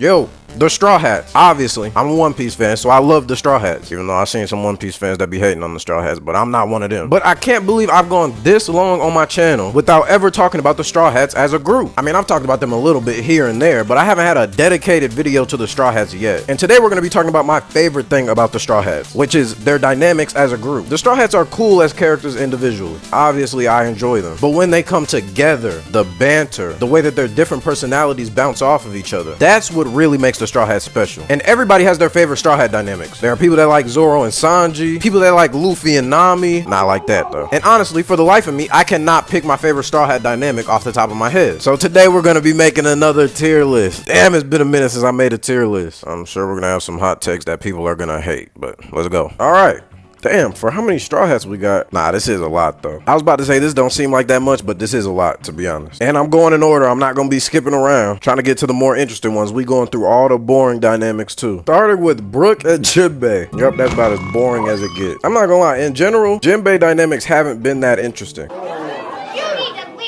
Yo, the Straw Hats. Obviously, I'm a One Piece fan, so I love the Straw Hats. Even though I've seen some One Piece fans that be hating on the Straw Hats, but I'm not one of them. But I can't believe I've gone this long on my channel without ever talking about the Straw Hats as a group. I mean, I've talked about them a little bit here and there, but I haven't had a dedicated video to the Straw Hats yet. And today we're going to be talking about my favorite thing about the Straw Hats, which is their dynamics as a group. The Straw Hats are cool as characters individually. Obviously, I enjoy them. But when they come together, the banter, the way that their different personalities bounce off of each other, that's what really makes the Straw Hats special. And everybody has their favorite Straw Hat dynamics. There are people that like Zoro and Sanji, people that like Luffy and Nami. Not like that though. And honestly, for the life of me, I cannot pick my favorite Straw Hat dynamic off the top of my head. So today we're gonna be making another tier list. Damn, it's been a minute since I made a tier list. I'm sure we're gonna have some hot takes that people are gonna hate, but let's go. All right. Damn, for how many Straw Hats we got? Nah, this is a lot though. I was about to say this don't seem like that much, but this is a lot, to be honest. And I'm going in order. I'm not gonna be skipping around. Trying to get to the more interesting ones. We going through all the boring dynamics too. Starting with Brook and Jinbei. Yep, that's about as boring as it gets. I'm not gonna lie, in general, Jinbei dynamics haven't been that interesting.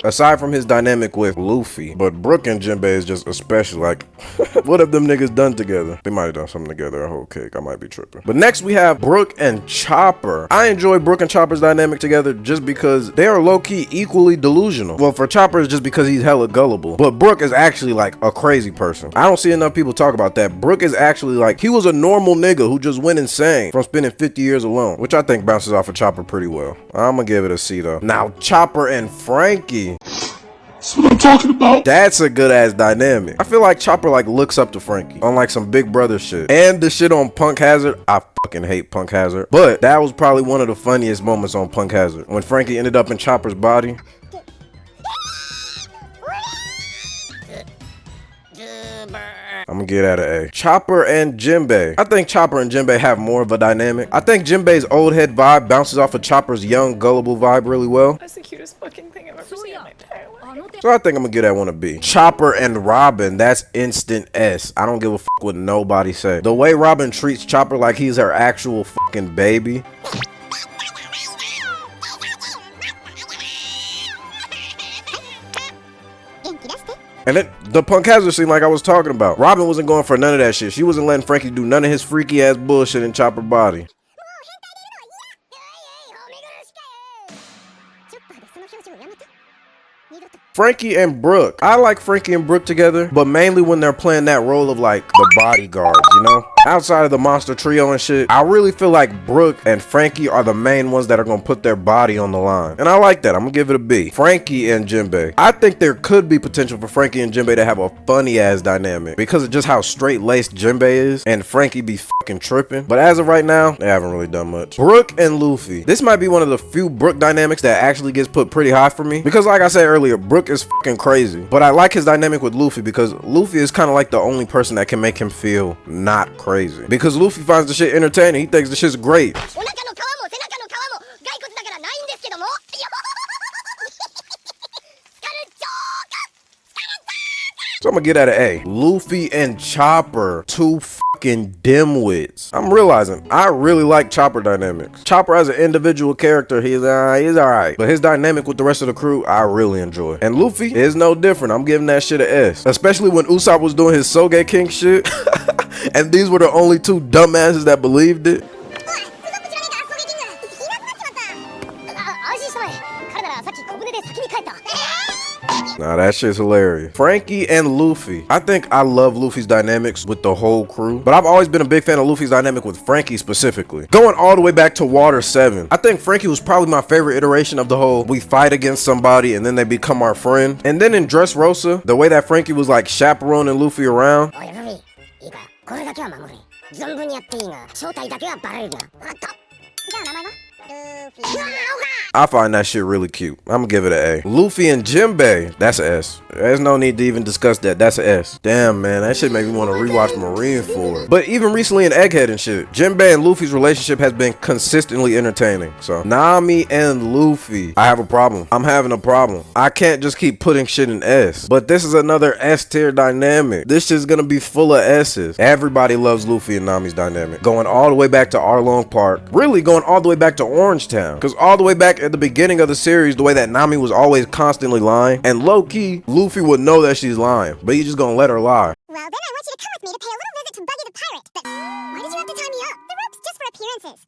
Aside from his dynamic with Luffy, but Brook and Jinbei is just especially like, what have them niggas done together? They might have done something together, a whole cake, I might be tripping. But next we have Brook and Chopper. I enjoy Brook and Chopper's dynamic together just because they are low-key equally delusional. Well, for Chopper it's just because he's hella gullible, but Brook is actually like a crazy person. I don't see enough people talk about that. Brook is actually like, he was a normal nigga who just went insane from spending 50 years alone, which I think bounces off of Chopper pretty well. I'm gonna give it a C though. Now, Chopper and Franky. That's what I'm talking about. That's a good ass dynamic. I feel like Chopper like looks up to Franky on like some big brother shit. And the shit on Punk Hazard, I fucking hate Punk Hazard. But that was probably one of the funniest moments on Punk Hazard when Franky ended up in Chopper's body. I'm gonna get at an A. Chopper and Jinbei. I think Chopper and Jinbei have more of a dynamic. I think Jinbei's old head vibe bounces off of Chopper's young, gullible vibe really well. That's the cutest fucking thing I've ever seen in my entire life. So I think I'm gonna get that one a B. Chopper and Robin, that's instant S. I don't give a fuck what nobody say. The way Robin treats Chopper like he's her actual fucking baby. And then the Punk Hazard scene like I was talking about. Robin wasn't going for none of that shit. She wasn't letting Franky do none of his freaky ass bullshit in Chopper body. Franky and Brook. I like Franky and Brook together, but mainly when they're playing that role of like the bodyguards, you know? Outside of the monster trio and shit, I really feel like Brook and Franky are the main ones that are gonna put their body on the line. And I like that. I'm gonna give it a B. Franky and Jinbei. I think there could be potential for Franky and Jinbei to have a funny ass dynamic because of just how straight laced Jinbei is and Franky be fucking tripping. But as of right now, they haven't really done much. Brook and Luffy. This might be one of the few Brook dynamics that actually gets put pretty high for me because like I said earlier, Brook is fucking crazy. But I like his dynamic with Luffy because Luffy is kind of like the only person that can make him feel not crazy. Because Luffy finds the shit entertaining. He thinks the shit's great. So I'm gonna get at an A. Luffy and Chopper, two fucking dimwits. I'm realizing I really like Chopper dynamics. Chopper as an individual character, he's alright. But his dynamic with the rest of the crew, I really enjoy. And Luffy is no different. I'm giving that shit an S. Especially when Usopp was doing his Soge King shit. And these were the only two dumbasses that believed it. Nah, that shit's hilarious. Franky and Luffy. I think I love Luffy's dynamics with the whole crew, but I've always been a big fan of Luffy's dynamic with Franky specifically. Going all the way back to Water 7, I think Franky was probably my favorite iteration of the whole we fight against somebody and then they become our friend. And then in Dressrosa, the way that Franky was like chaperoning Luffy around. I find that shit really cute. I'm gonna give it an A. Luffy and Jinbei, that's an S. There's no need to even discuss that. That's an S. Damn, man, that shit made me want to rewatch Marineford. But even recently in Egghead and shit, Jinbei and Luffy's relationship has been consistently entertaining. So Nami and Luffy, I have a problem. I'm having a problem. I can't just keep putting shit in S. But this is another S tier dynamic. This shit's gonna be full of S's. Everybody loves Luffy and Nami's dynamic. Going all the way back to Arlong Park. Really going all the way back to Orange Town. Because all the way back at the beginning of the series, the way that Nami was always constantly lying, and low-key, Luffy would know that she's lying, but he's just gonna let her lie. Well, then I want you to come with me to pay a little visit to Buggy the Pirate. But why did you have to tie me up? The rope's just for appearances.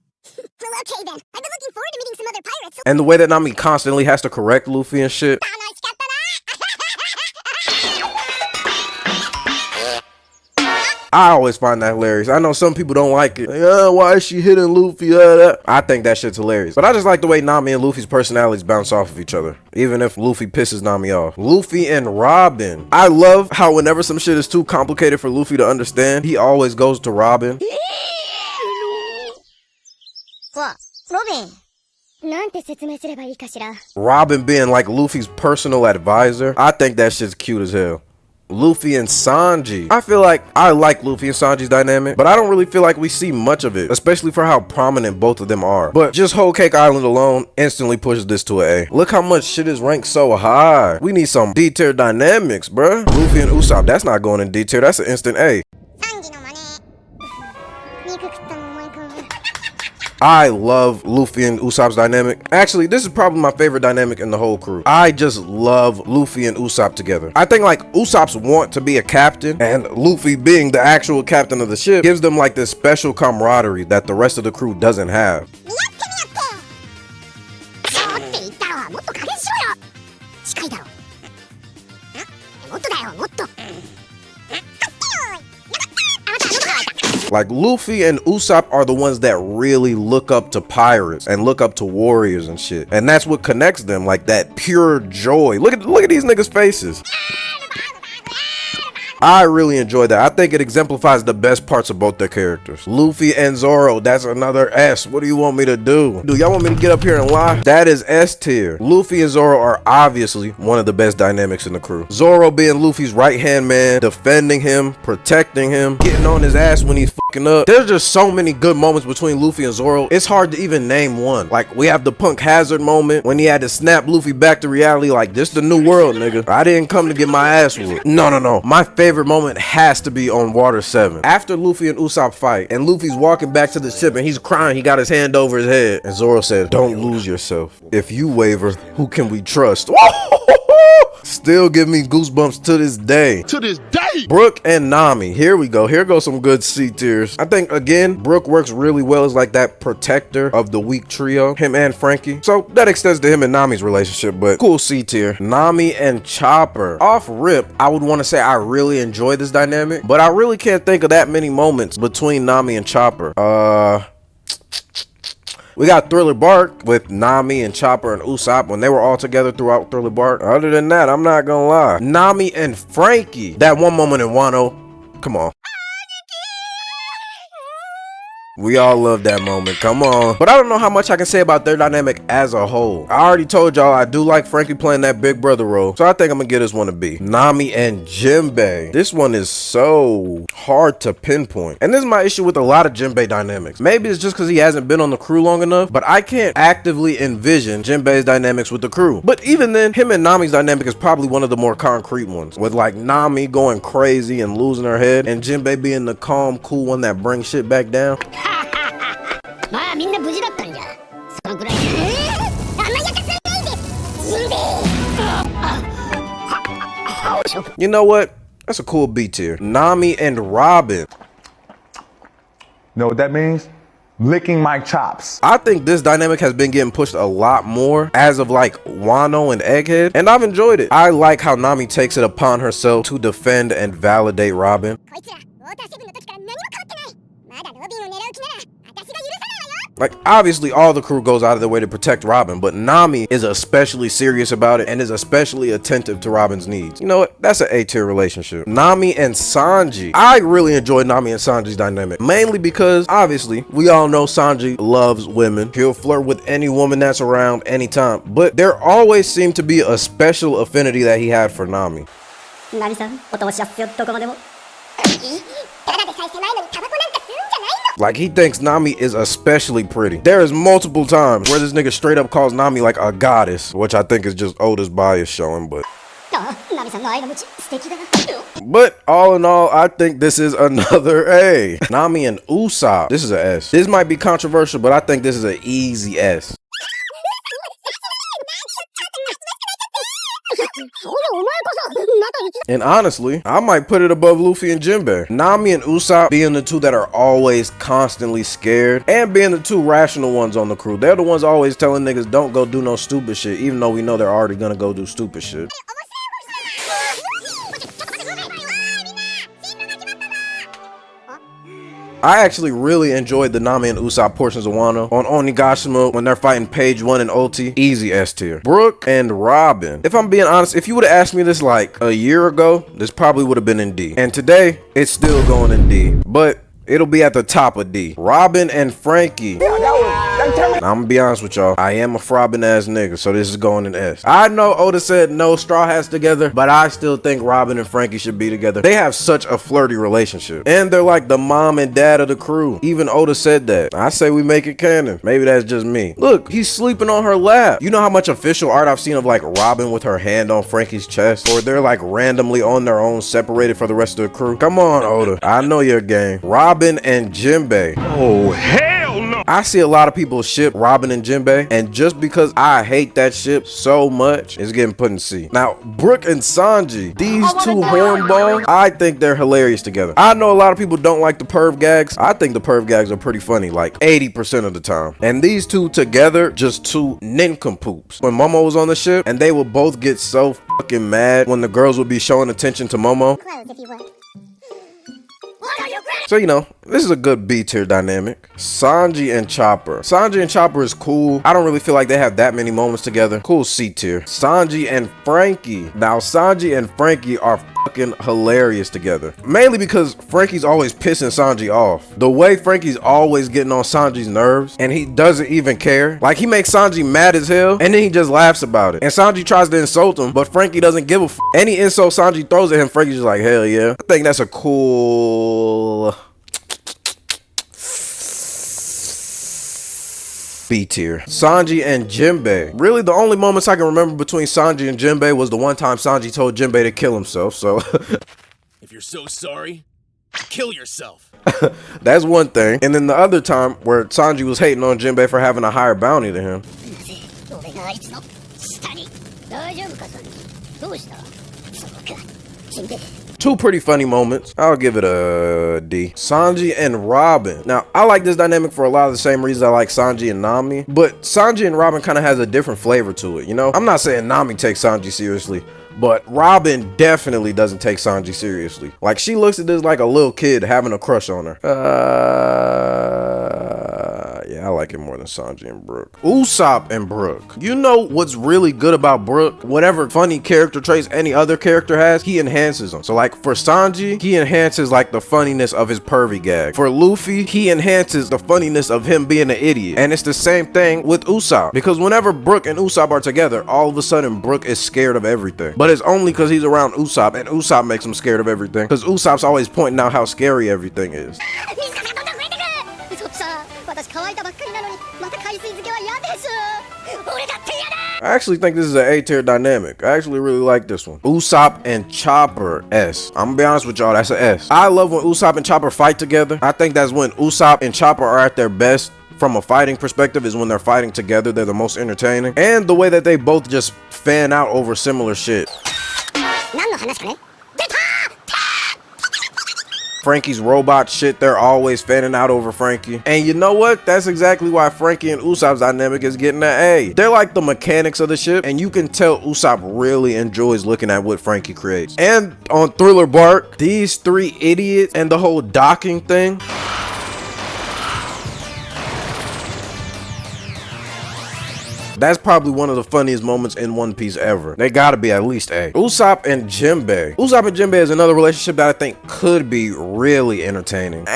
Well, okay then. I've been looking forward to meeting some other pirates. And the way that Nami constantly has to correct Luffy and shit. I always find that hilarious. I know some people don't like it. Like, why is she hitting Luffy? I think that shit's hilarious. But I just like the way Nami and Luffy's personalities bounce off of each other, even if Luffy pisses Nami off. Luffy and Robin. I love how whenever some shit is too complicated for Luffy to understand, he always goes to Robin. What? Robin? Robin being like Luffy's personal advisor. I think that shit's cute as hell. Luffy and Sanji. I feel like I like Luffy and Sanji's dynamic, but I don't really feel like we see much of it, especially for how prominent both of them are. But just Whole Cake Island alone instantly pushes this to an A. Look how much shit is ranked so high. We need some D-tier dynamics, bruh. Luffy and Usopp, that's not going in D-tier, that's an instant A. I love Luffy and Usopp's dynamic. Actually, this is probably my favorite dynamic in the whole crew. I just love Luffy and Usopp together. I think like Usopp's want to be a captain and Luffy being the actual captain of the ship gives them like this special camaraderie that the rest of the crew doesn't have. Like Luffy and Usopp are the ones that really look up to pirates and look up to warriors and shit. And that's what connects them, like that pure joy. Look at these niggas' faces. I really enjoy that. I think it exemplifies the best parts of both their characters. Luffy and Zoro, that's another S. What do you want me to do? Do y'all want me to get up here and lie? That is S tier. Luffy and Zoro are obviously one of the best dynamics in the crew. Zoro being Luffy's right-hand man, defending him, protecting him, getting on his ass when he's fucking up. There's just so many good moments between Luffy and Zoro. It's hard to even name one. Like, we have the Punk Hazard moment when he had to snap Luffy back to reality like, this the new world, nigga. I didn't come to get my ass whooped. No. My favorite moment has to be on Water 7. After Luffy and Usopp fight, and Luffy's walking back to the ship and he's crying, he got his hand over his head. And Zoro says, don't lose yourself. If you waver, who can we trust? Still give me goosebumps to this day. To this day! Brook and Nami. Here we go. Here goes some good C tiers. I think, again, Brook works really well as like that protector of the weak trio, him and Franky. So that extends to him and Nami's relationship, but cool C tier. Nami and Chopper. Off rip, I would want to say I really enjoy this dynamic, but I really can't think of that many moments between Nami and Chopper. We got Thriller Bark with Nami and Chopper and Usopp when they were all together throughout Thriller Bark. Other than that, I'm not gonna lie. Nami and Franky. That one moment in Wano. Come on. We all love that moment, come on. But I don't know how much I can say about their dynamic as a whole. I already told y'all I do like Franky playing that big brother role, so I think I'm gonna give this one a B. Nami and Jinbei. This one is so hard to pinpoint. And this is my issue with a lot of Jinbei dynamics. Maybe it's just because he hasn't been on the crew long enough, but I can't actively envision Jinbei's dynamics with the crew. But even then, him and Nami's dynamic is probably one of the more concrete ones, with like Nami going crazy and losing her head, and Jinbei being the calm, cool one that brings shit back down. You know what? That's a cool B tier. Nami and Robin. Know what that means? Licking my chops. I think this dynamic has been getting pushed a lot more as of like Wano and Egghead, and I've enjoyed it. I like how Nami takes it upon herself to defend and validate Robin. Like, obviously all the crew goes out of their way to protect Robin, but Nami is especially serious about it and is especially attentive to Robin's needs. You know what? That's an A tier relationship. Nami and Sanji. I really enjoy Nami and Sanji's dynamic, mainly because obviously we all know Sanji loves women. He'll flirt with any woman that's around anytime, but there always seemed to be a special affinity that he had for Nami. Like, he thinks Nami is especially pretty. There is multiple times where this nigga straight up calls Nami like a goddess, which I think is just Oda's bias showing, but all in all, I think this is another A. Nami and Usopp. This is an S. This might be controversial, but I think this is an easy S. And honestly, I might put it above Luffy and Jinbei. Nami and Usopp being the two that are always constantly scared, and being the two rational ones on the crew. They're the ones always telling niggas don't go do no stupid shit, even though we know they're already gonna go do stupid shit. I actually really enjoyed the Nami and Usopp portions of Wano. On Onigashima, when they're fighting Page 1 and Ulti, easy S tier. Brook and Robin. If I'm being honest, if you would have asked me this like a year ago, this probably would have been in D. And today, it's still going in D. But it'll be at the top of D. Robin and Franky. I'm gonna be honest with y'all. I am a Robin ass nigga, so this is going in S. I know Oda said no Straw Hats together, but I still think Robin and Franky should be together. They have such a flirty relationship, and they're like the mom and dad of the crew. Even Oda said that. I say we make it canon. Maybe that's just me. Look, he's sleeping on her lap. You know how much official art I've seen of like Robin with her hand on Franky's chest, or they're like randomly on their own, separated for the rest of the crew. Come on, Oda. I know your game. Robin and Jinbei. Oh, hell no! I see a lot of people ship Robin and Jinbei, and just because I hate that ship so much, it's getting put in C. Now, Brook and Sanji, these two hornballs, I think they're hilarious together. I know a lot of people don't like the perv gags. I think the perv gags are pretty funny, like 80% of the time. And these two together, just two nincompoops. When Momo was on the ship, and they would both get so fucking mad when the girls would be showing attention to Momo. Clothes, if you would. So, you know, this is a good B tier dynamic. Sanji and Chopper. Sanji and Chopper is cool. I don't really feel like they have that many moments together. Cool C tier. Sanji and Franky. Now, Sanji and Franky are fucking hilarious together. Mainly because Franky's always pissing Sanji off. The way Franky's always getting on Sanji's nerves, and he doesn't even care. Like, he makes Sanji mad as hell, and then he just laughs about it. And Sanji tries to insult him, but Franky doesn't give a f. Any insult Sanji throws at him, Franky's just like, hell yeah. I think that's a cool B tier. Sanji and Jinbei. Really, the only moments I can remember between Sanji and Jinbei was the one time Sanji told Jinbei to kill himself, so If you're so sorry, kill yourself. that's one thing. And then the other time where Sanji was hating on Jinbei for having a higher bounty than him. Two pretty funny moments. I'll give it a D. Sanji and Robin. Now, I like this dynamic for a lot of the same reasons I like Sanji and Nami, but Sanji and Robin kind of has a different flavor to it, you know? I'm not saying Nami takes Sanji seriously, but Robin definitely doesn't take Sanji seriously. Like, she looks at this like a little kid having a crush on her. Yeah, I like it more than Sanji and Brook. Usopp and Brook. You know what's really good about Brook? Whatever funny character traits any other character has, he enhances them. So like for Sanji, he enhances like the funniness of his pervy gag. For Luffy, he enhances the funniness of him being an idiot. And it's the same thing with Usopp. Because whenever Brook and Usopp are together, all of a sudden Brook is scared of everything. But it's only because he's around Usopp, and Usopp makes him scared of everything. Because Usopp's always pointing out how scary everything is. I actually think this is an A tier dynamic. I actually really like this one. Usopp and Chopper, S. I'm gonna be honest with y'all, that's an S. I love when Usopp and Chopper fight together. I think that's when Usopp and Chopper are at their best. From a fighting perspective is when they're fighting together. They're the most entertaining. And the way that they both just fan out over similar shit. Franky's robot shit, they're always fanning out over Franky. And you know what? That's exactly why Franky and Usopp's dynamic is getting an A. They're like the mechanics of the ship, and you can tell Usopp really enjoys looking at what Franky creates. And on Thriller Bark, these three idiots and the whole docking thing. That's probably one of the funniest moments in One Piece ever. They gotta be at least A. Usopp and Jinbei. Usopp and Jinbei is another relationship that I think could be really entertaining. But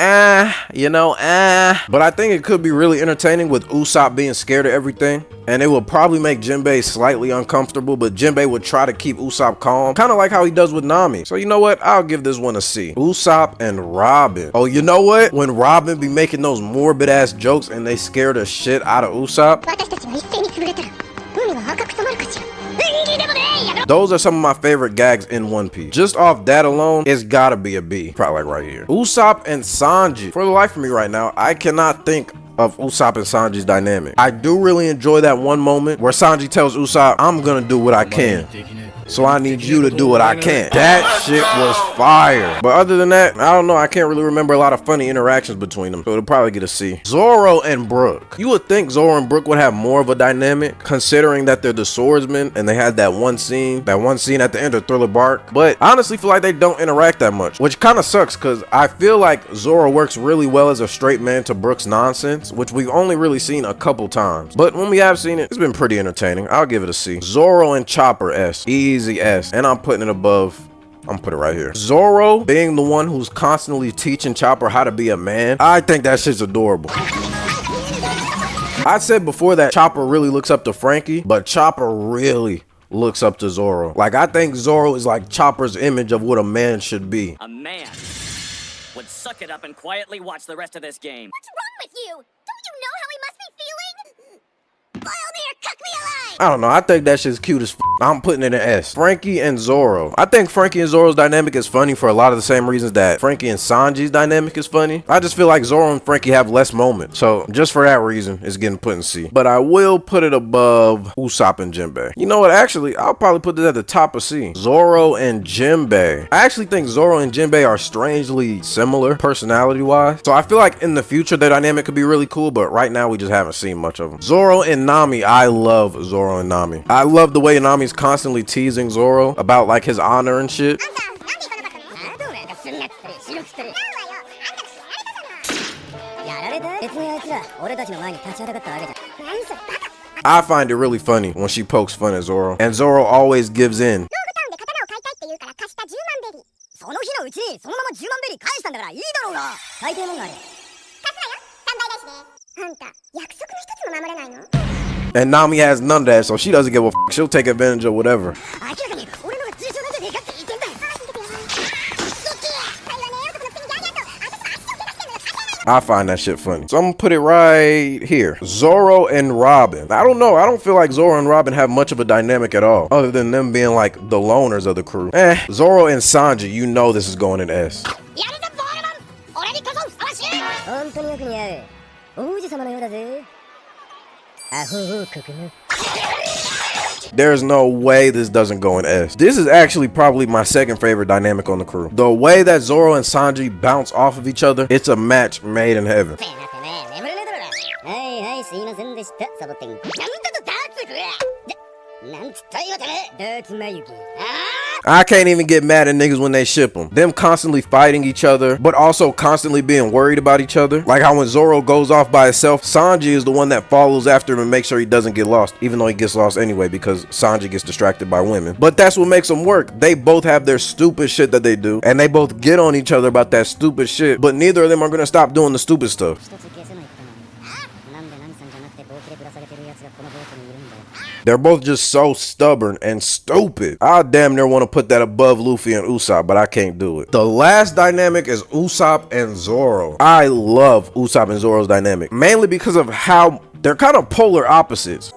I think it could be really entertaining with Usopp being scared of everything. And it would probably make Jinbei slightly uncomfortable, but Jinbei would try to keep Usopp calm. Kind of like how he does with Nami. So you know what? I'll give this one a C. Usopp and Robin. Oh, you know what? When Robin be making those morbid ass jokes and they scare the shit out of Usopp. Those are some of my favorite gags in One Piece. Just off that alone, it's gotta be a B. Probably like right here. Usopp and Sanji. For the life of me right now, I cannot think of Usopp and Sanji's dynamic. I do really enjoy that one moment where Sanji tells Usopp, I'm gonna do what I can. So I need you to do what I can. That shit was fire. But other than that, I don't know. I can't really remember a lot of funny interactions between them. So it'll probably get a C. Zoro and Brook. You would think Zoro and Brook would have more of a dynamic, considering that they're the swordsmen and they had that one scene at the end of Thriller Bark. But I honestly feel like they don't interact that much, which kind of sucks because I feel like Zoro works really well as a straight man to Brook's nonsense, which we've only really seen a couple times. But when we have seen it, it's been pretty entertaining. I'll give it a C. Zoro and Chopper, S. Easy S. And I'm putting it above. I'm gonna put it right here. Zoro being the one who's constantly teaching Chopper how to be a man. I think that shit's adorable. I said before that Chopper really looks up to Franky, but Chopper really looks up to Zoro. Like, I think Zoro is like Chopper's image of what a man should be. A man would suck it up and quietly watch the rest of this game. What's wrong with you? Don't you know how he must be feeling? Boil me or cook me alive! I don't know. I think that shit's cute as f. I'm putting it in S. Franky and Zoro. I think Franky and Zoro's dynamic is funny for a lot of the same reasons that Franky and Sanji's dynamic is funny. I just feel like Zoro and Franky have less moments. So just for that reason, it's getting put in C. But I will put it above Usopp and Jinbei. You know what? Actually, I'll probably put this at the top of C. Zoro and Jinbei. I actually think Zoro and Jinbei are strangely similar personality-wise. So I feel like in the future, their dynamic could be really cool. But right now, we just haven't seen much of them. Zoro and Nami. I love Zoro and Nami. I love the way Nami's constantly teasing Zoro about like his honor and shit. I find it really funny when she pokes fun at Zoro, and Zoro always gives in. And Nami has none of that, so she doesn't give a f. She'll take advantage of whatever. I find that shit funny. So I'm gonna put it right here. Zoro and Robin. I don't know. I don't feel like Zoro and Robin have much of a dynamic at all, other than them being like the loners of the crew. Zoro and Sanji, you know this is going in S. There's no way this doesn't go in S. This is actually probably my second favorite dynamic on the crew. The way that Zoro and Sanji bounce off of each other, it's a match made in heaven. I can't even get mad at niggas when they ship them constantly fighting each other, but also constantly being worried about each other. Like how when Zoro goes off by himself, Sanji is the one that follows after him and makes sure he doesn't get lost, even though he gets lost anyway because Sanji gets distracted by women. But that's what makes them work. They both have their stupid shit that they do, and they both get on each other about that stupid shit, but neither of them are gonna stop doing the stupid stuff. They're both just so stubborn and stupid. I damn near want to put that above Luffy and Usopp, but I can't do it. The last dynamic is Usopp and Zoro. I love Usopp and Zoro's dynamic, mainly because of how they're kind of polar opposites.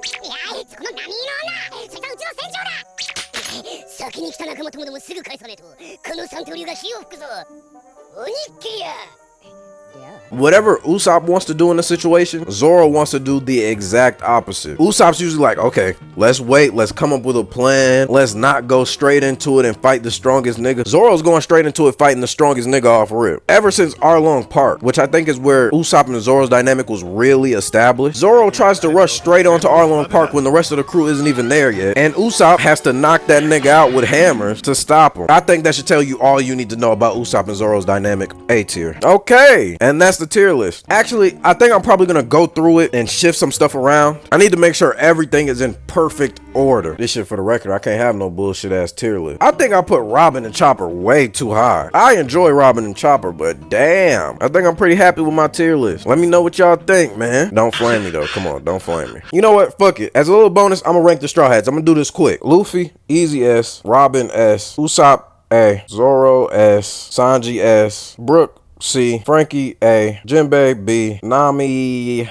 Whatever Usopp wants to do in a situation, Zoro wants to do the exact opposite. Usopp's usually like, okay, let's wait, let's come up with a plan, let's not go straight into it and fight the strongest nigga. Zoro's going straight into it fighting the strongest nigga off rip. Ever since Arlong Park, which I think is where Usopp and Zoro's dynamic was really established, Zoro tries to rush straight onto Arlong Park when the rest of the crew isn't even there yet, and Usopp has to knock that nigga out with hammers to stop him. I think that should tell you all you need to know about Usopp and Zoro's dynamic. A tier. Okay, and that's the tier list. Actually, I think I'm probably gonna go through it and shift some stuff around. I need to make sure everything is in perfect order. This shit, for the record, I can't have no bullshit ass tier list. I think I put Robin and Chopper way too high. I enjoy Robin and Chopper, but damn, I think I'm pretty happy with my tier list. Let me know what y'all think, man. Don't flame me though. Come on, don't flame me. You know what? Fuck it. As a little bonus, I'm gonna rank the Straw Hats. I'm gonna do this quick. Luffy, easy S. Robin S. Usopp A. Zoro S. Sanji S. Brook C. Franky A. Jinbei B. Nami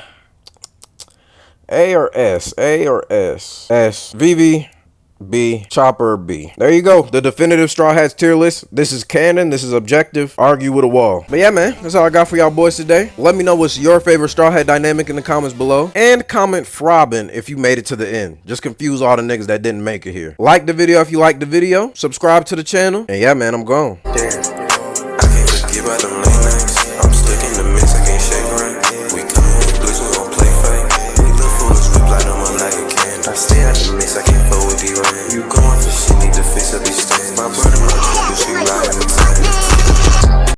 A or S? A or S? S. Vivi B, Chopper, B. There you go. The definitive Straw Hats tier list. This is canon. This is objective. Argue with a wall. But yeah, man, that's all I got for y'all boys today. Let me know what's your favorite Straw Hat dynamic in the comments below. And comment Robin if you made it to the end. Just confuse all the niggas that didn't make it here. Like the video if you liked the video. Subscribe to the channel. And yeah, man, I'm gone. Damn, I can't forget about them late nights. I'm stuck in the mix, I can't shake right. We come in with Bleach, we gon' play fight. We look foolish, we light them up like a can. I stay out the mix, I can't fuck with you right. You going for shit, need to fix up these stains. My brother